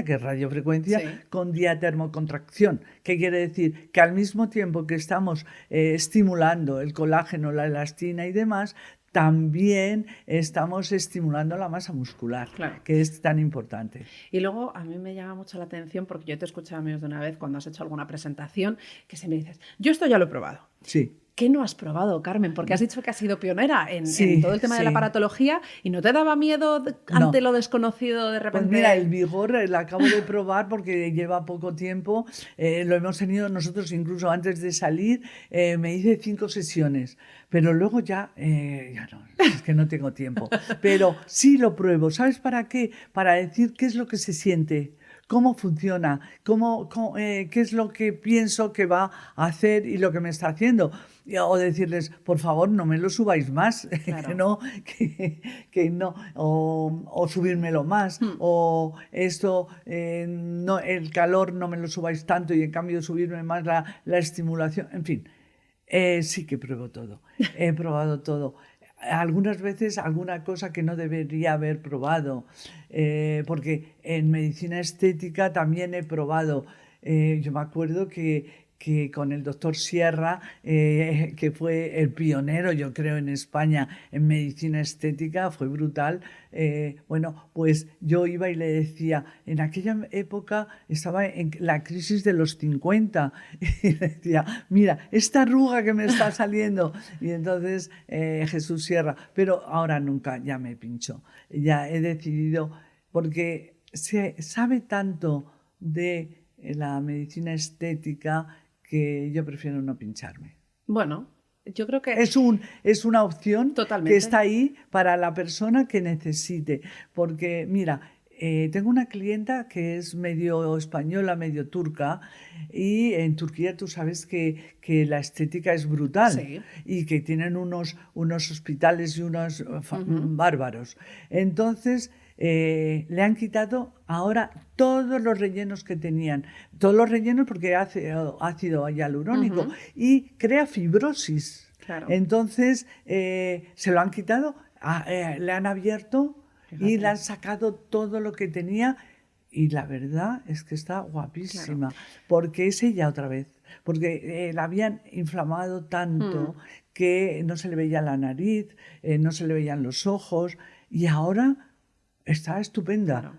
que es radiofrecuencia, con diatermocontracción. ¿Qué quiere decir? Que al mismo tiempo que estamos estimulando el colágeno, la elastina y demás, también estamos estimulando la masa muscular, que es tan importante. Y luego a mí me llama mucho la atención, porque yo te he escuchado menos de una vez cuando has hecho alguna presentación, que se me dices, yo esto ya lo he probado. Sí. ¿Qué no has probado, Carmen? Porque has dicho que has sido pionera en todo el tema de la aparatología, y ¿no te daba miedo ante lo desconocido de repente? Pues mira, el Vigor la acabo de probar porque lleva poco tiempo. Lo hemos tenido nosotros incluso antes de salir. Me hice 5 sesiones, pero luego ya no, es que no tengo tiempo. Pero sí lo pruebo. ¿Sabes para qué? Para decir qué es lo que se siente, cómo funciona, qué es lo que pienso que va a hacer y lo que me está haciendo. O decirles, por favor, no me lo subáis más, Claro. que no, o subírmelo más, o esto, no, el calor no me lo subáis tanto y en cambio subirme más la estimulación, en fin. Sí que pruebo todo, he probado todo. Algunas veces alguna cosa que no debería haber probado, porque en medicina estética también he probado. Yo me acuerdo que que con el doctor Sierra, que fue el pionero, yo creo, en España en medicina estética, fue brutal. Bueno, pues yo iba y le decía, en aquella época estaba en la crisis de los 50, y le decía, mira, esta arruga que me está saliendo. Y entonces Jesús Sierra, pero ahora nunca, ya me pincho, ya he decidido, porque se sabe tanto de la medicina estética que yo prefiero no pincharme. Bueno, yo creo que Es una opción totalmente. que está ahí para la persona que necesite. Porque, mira, tengo una clienta que es medio española, medio turca, y en Turquía tú sabes que la estética es brutal, Sí. y que tienen unos hospitales y unos bárbaros. Entonces, le han quitado ahora todos los rellenos que tenían. Todos los rellenos porque hace ácido hialurónico y crea fibrosis. Claro. Entonces, se lo han quitado, le han abierto y le han sacado todo lo que tenía. Y la verdad es que está guapísima, porque es ella otra vez, porque la habían inflamado tanto que no se le veía la nariz, no se le veían los ojos, y ahora está estupenda. Claro.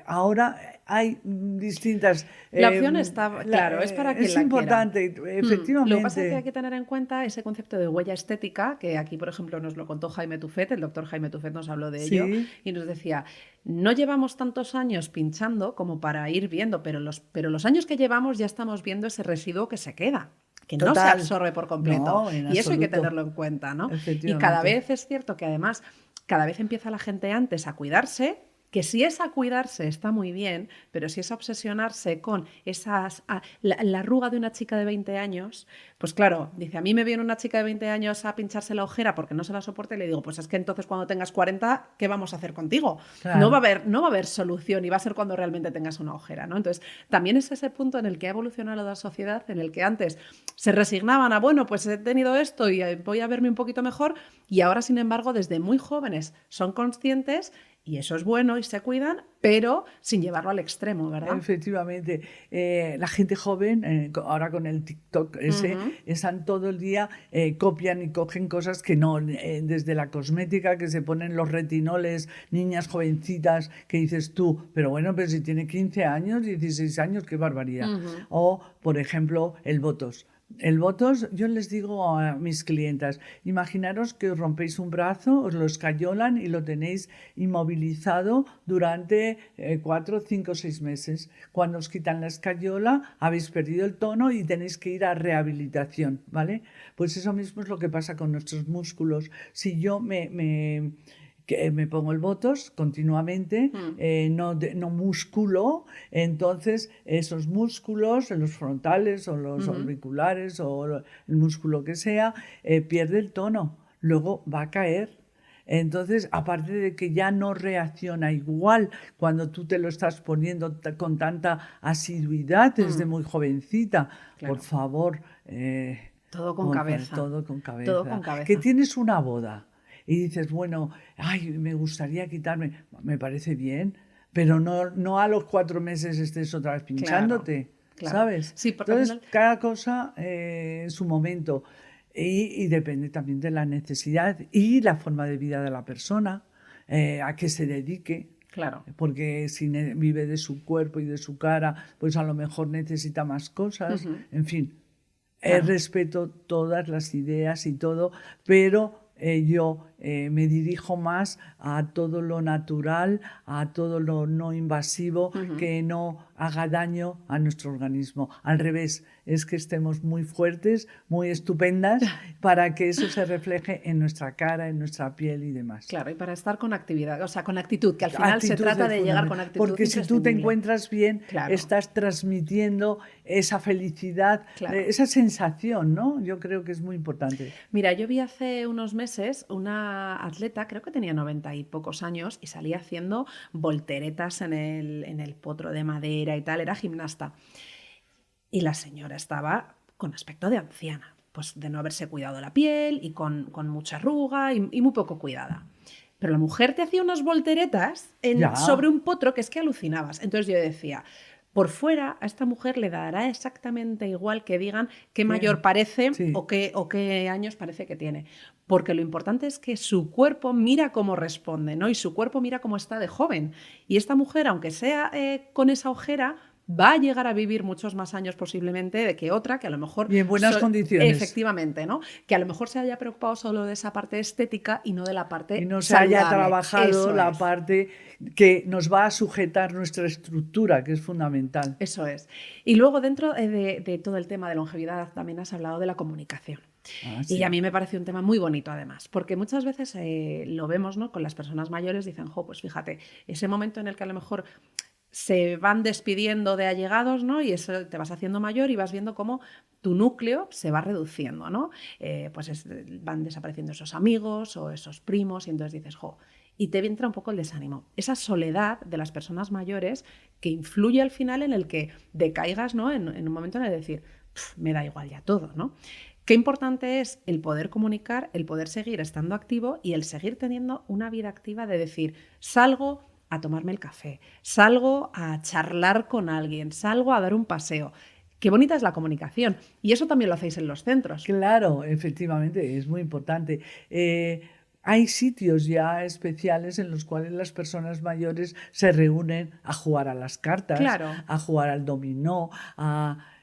Ahora hay distintas... La opción está, claro, es para quien es la importante, quiera. efectivamente. Lo que pasa es que hay que tener en cuenta ese concepto de huella estética, que aquí, por ejemplo, nos lo contó Jaime Tufet, el doctor Jaime Tufet nos habló de ello, y nos decía, no llevamos tantos años pinchando como para ir viendo, pero los años que llevamos ya estamos viendo ese residuo que se queda, que no se absorbe por completo. No, en y eso hay que absoluto. tenerlo en cuenta, ¿no? Efectivamente. Y cada vez es cierto que además, cada vez empieza la gente antes a cuidarse, que si es a cuidarse está muy bien, pero si es a obsesionarse con la arruga de una chica de 20 años, pues claro, dice, a mí me viene una chica de 20 años a pincharse la ojera porque no se la soporta y le digo, pues es que entonces cuando tengas 40, ¿qué vamos a hacer contigo? Claro. No va a haber solución y va a ser cuando realmente tengas una ojera, ¿no? Entonces, también es ese punto en el que ha evolucionado la sociedad, en el que antes se resignaban a, bueno, pues he tenido esto y voy a verme un poquito mejor, y ahora, sin embargo, desde muy jóvenes son conscientes. Y eso es bueno y se cuidan, pero sin llevarlo al extremo, ¿verdad? Efectivamente. La gente joven, ahora con el TikTok están todo el día, copian y cogen cosas que no, desde la cosmética, que se ponen los retinoles, niñas jovencitas, que dices tú, pero bueno, pero si tiene 15 años, 16 años, qué barbaridad. O, por ejemplo, el Botox. El Botox, yo les digo a mis clientas, imaginaros que os rompéis un brazo, os lo escayolan y lo tenéis inmovilizado durante 4, 5, 6 meses. Cuando os quitan la escayola, habéis perdido el tono y tenéis que ir a rehabilitación, ¿vale? Pues eso mismo es lo que pasa con nuestros músculos. Si yo que me pongo el Botox continuamente, no músculo, entonces esos músculos, los frontales o los auriculares o el músculo que sea, pierde el tono, luego va a caer. Entonces, aparte de que ya no reacciona igual cuando tú te lo estás poniendo con tanta asiduidad desde muy jovencita, Claro. por favor. Todo con cabeza. Todo con cabeza. Todo con cabeza. Que tienes una boda y dices, bueno, ay, me gustaría quitarme, me parece bien, pero no a los 4 meses estés otra vez pinchándote, claro. ¿sabes? Sí, porque entonces, al final... cada cosa en su momento, y depende también de la necesidad y la forma de vida de la persona, a qué se dedique. Claro. Porque si vive de su cuerpo y de su cara, pues a lo mejor necesita más cosas, en fin. Claro. Respeto todas las ideas y todo, pero yo me dirijo más a todo lo natural, a todo lo no invasivo, que no haga daño a nuestro organismo. Al revés, es que estemos muy fuertes, muy estupendas, para que eso se refleje en nuestra cara, en nuestra piel y demás. Claro, y para estar con actividad, o sea, con actitud, que al final se trata de llegar con actitud. Porque si tú te encuentras bien, claro, estás transmitiendo esa felicidad, claro, esa sensación, ¿no? Yo creo que es muy importante. Mira, yo vi hace unos meses una atleta, creo que tenía 90 y pocos años, y salía haciendo volteretas en el potro de madera y tal, era gimnasta. Y la señora estaba con aspecto de anciana, pues de no haberse cuidado la piel y con mucha arruga y muy poco cuidada. Pero la mujer te hacía unas volteretas sobre un potro que es que alucinabas. Entonces yo decía, por fuera a esta mujer le dará exactamente igual que digan qué mayor parece Sí. o qué años parece que tiene. Porque lo importante es que su cuerpo mira cómo responde, ¿no? Y su cuerpo mira cómo está de joven. Y esta mujer, aunque sea con esa ojera, va a llegar a vivir muchos más años posiblemente de que otra, que a lo mejor... Y en buenas condiciones. Efectivamente, ¿no? Que a lo mejor se haya preocupado solo de esa parte estética y no de la parte Y no se saludable. haya trabajado Eso la es. parte que nos va a sujetar nuestra estructura, que es fundamental. Eso es. Y luego dentro de todo el tema de longevidad también has hablado de la comunicación. Sí. Y a mí me parece un tema muy bonito además, porque muchas veces lo vemos, ¿no? Con las personas mayores, dicen, pues fíjate, ese momento en el que a lo mejor se van despidiendo de allegados, ¿no? Y eso te vas haciendo mayor y vas viendo cómo tu núcleo se va reduciendo, ¿no? Van desapareciendo esos amigos o esos primos y entonces dices, y te entra un poco el desánimo. Esa soledad de las personas mayores que influye al final en el que decaigas, ¿no? En un momento en el de decir, me da igual ya todo, ¿no? Qué importante es el poder comunicar, el poder seguir estando activo y el seguir teniendo una vida activa de decir, salgo a tomarme el café, salgo a charlar con alguien, salgo a dar un paseo. Qué bonita es la comunicación. Y eso también lo hacéis en los centros. Claro, efectivamente, es muy importante. Hay sitios ya especiales en los cuales las personas mayores se reúnen a jugar a las cartas, claro, a jugar al dominó,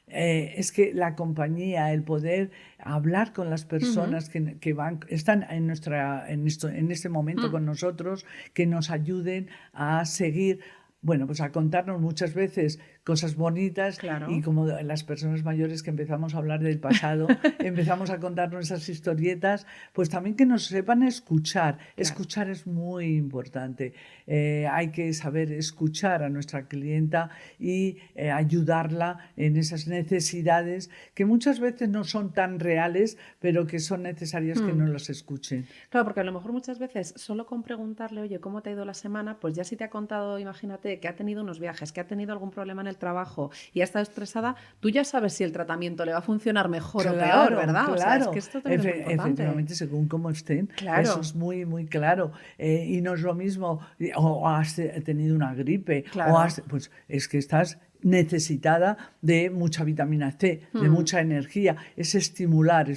es que la compañía, el poder hablar con las personas que están en este momento con nosotros, que nos ayuden a seguir, bueno, pues a contarnos muchas veces cosas bonitas, claro. Y como las personas mayores que empezamos a hablar del pasado, empezamos a contarnos esas historietas, pues también que nos sepan escuchar. Claro. Escuchar es muy importante. Hay que saber escuchar a nuestra clienta y ayudarla en esas necesidades que muchas veces no son tan reales, pero que son necesarias que nos las escuchen. Claro, porque a lo mejor muchas veces solo con preguntarle, oye, ¿cómo te ha ido la semana? Pues ya si te ha contado, imagínate, que ha tenido unos viajes, que ha tenido algún problema en el trabajo y ha estado estresada, tú ya sabes si el tratamiento le va a funcionar mejor o peor, ¿verdad? Claro. O sea, es que esto también es muy importante. Efectivamente, según cómo estén, claro. Eso es muy, muy claro. Y no es lo mismo, o has tenido una gripe, claro. Pues es que estás necesitada de mucha vitamina C, de mucha energía. Es estimular.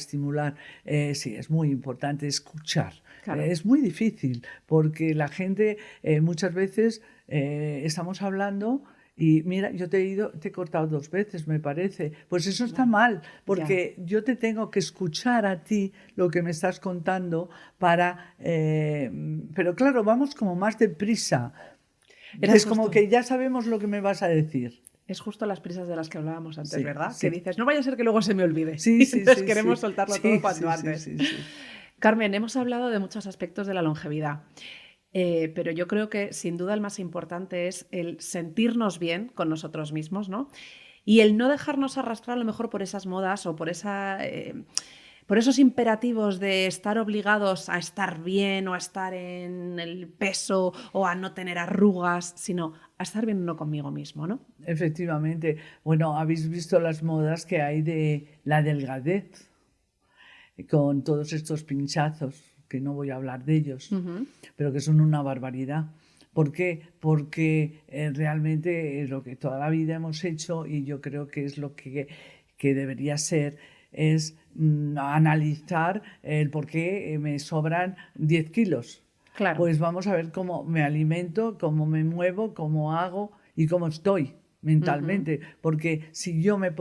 Sí, es muy importante escuchar. Claro. Es muy difícil porque la gente muchas veces estamos hablando y mira, yo te he cortado 2 veces, me parece. Pues eso está mal, porque yo te tengo que escuchar a ti lo que me estás contando para... pero claro, vamos como más deprisa. Es como que ya sabemos lo que me vas a decir. Es justo las prisas de las que hablábamos antes, sí, ¿verdad? Sí. Que dices, no vaya a ser que luego se me olvide. Sí, y entonces queremos soltarlo todo cuanto antes. Sí. Carmen, hemos hablado de muchos aspectos de la longevidad. Pero yo creo que sin duda el más importante es el sentirnos bien con nosotros mismos, ¿no? Y el no dejarnos arrastrar a lo mejor por esas modas o por esos imperativos de estar obligados a estar bien o a estar en el peso o a no tener arrugas, sino a estar bien uno conmigo mismo, ¿no? Efectivamente. Bueno, habéis visto las modas que hay de la delgadez con todos estos pinchazos, que no voy a hablar de ellos, pero que son una barbaridad. ¿Por qué? Porque realmente es lo que toda la vida hemos hecho y yo creo que es lo que debería ser, es analizar el por qué me sobran 10 kilos. Claro. Pues vamos a ver cómo me alimento, cómo me muevo, cómo hago y cómo estoy mentalmente, porque si yo me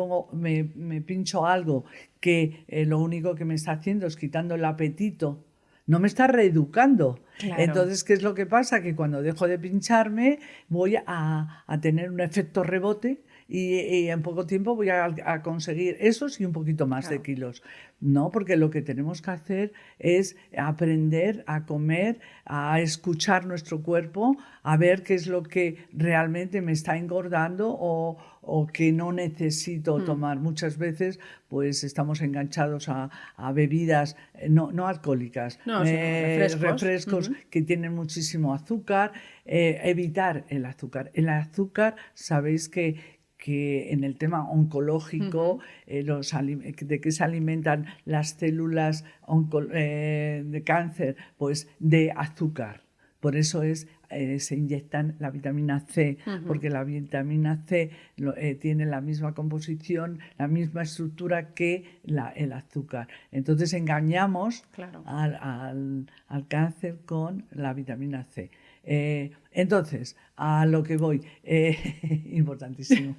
pincho algo que lo único que me está haciendo es quitando el apetito, no me está reeducando. Claro. Entonces, ¿qué es lo que pasa? Que cuando dejo de pincharme voy a tener un efecto rebote y en poco tiempo voy a conseguir esos y un poquito más de kilos. No, porque lo que tenemos que hacer es aprender a comer, a escuchar nuestro cuerpo, a ver qué es lo que realmente me está engordando o que no necesito tomar. Muchas veces pues estamos enganchados a bebidas no alcohólicas, refrescos que tienen muchísimo azúcar. Evitar el azúcar. El azúcar, sabéis que en el tema oncológico, de qué se alimentan las células de cáncer, pues de azúcar. Por eso se inyectan la vitamina C, porque la vitamina C tiene la misma composición, la misma estructura que el azúcar. Entonces engañamos al cáncer con la vitamina C. Entonces, a lo que voy, importantísimo.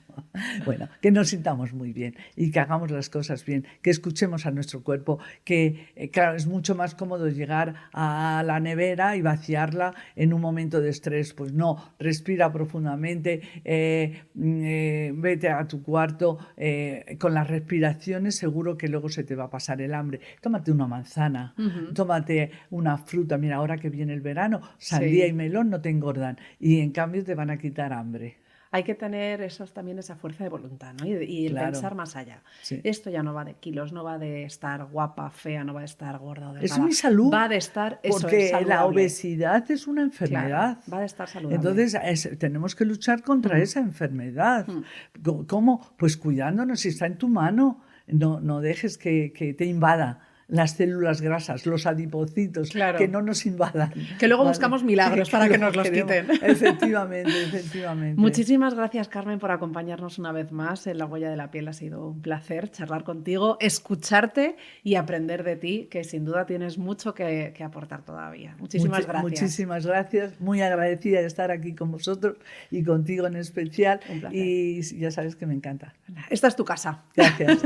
Bueno, que nos sintamos muy bien y que hagamos las cosas bien, que escuchemos a nuestro cuerpo, que claro, es mucho más cómodo llegar a la nevera y vaciarla en un momento de estrés. Pues no, respira profundamente, vete a tu cuarto, con las respiraciones seguro que luego se te va a pasar el hambre. Tómate una manzana, tómate una fruta. Mira, ahora que viene el verano, sandía y melón no te engordan y en cambio te van a quitar hambre. Hay que tener también esa fuerza de voluntad, ¿no? Y el pensar más allá. Sí. Esto ya no va de kilos, no va de estar guapa, fea, no va de estar gorda o delgada. Es mi salud. Va de estar porque la obesidad es una enfermedad. Claro, va de estar saludable. Entonces tenemos que luchar contra esa enfermedad. ¿Cómo? Pues cuidándonos, si está en tu mano. No dejes que te invada las células grasas, los adipocitos, que no nos invadan. Que luego buscamos milagros para que nos los quiten. Efectivamente. Muchísimas gracias, Carmen, por acompañarnos una vez más en La Huella de la Piel. Ha sido un placer charlar contigo, escucharte y aprender de ti, que sin duda tienes mucho que aportar todavía. Muchísimas gracias. Muchísimas gracias. Muy agradecida de estar aquí con vosotros y contigo en especial. Un placer. Y ya sabes que me encanta. Esta es tu casa. Gracias.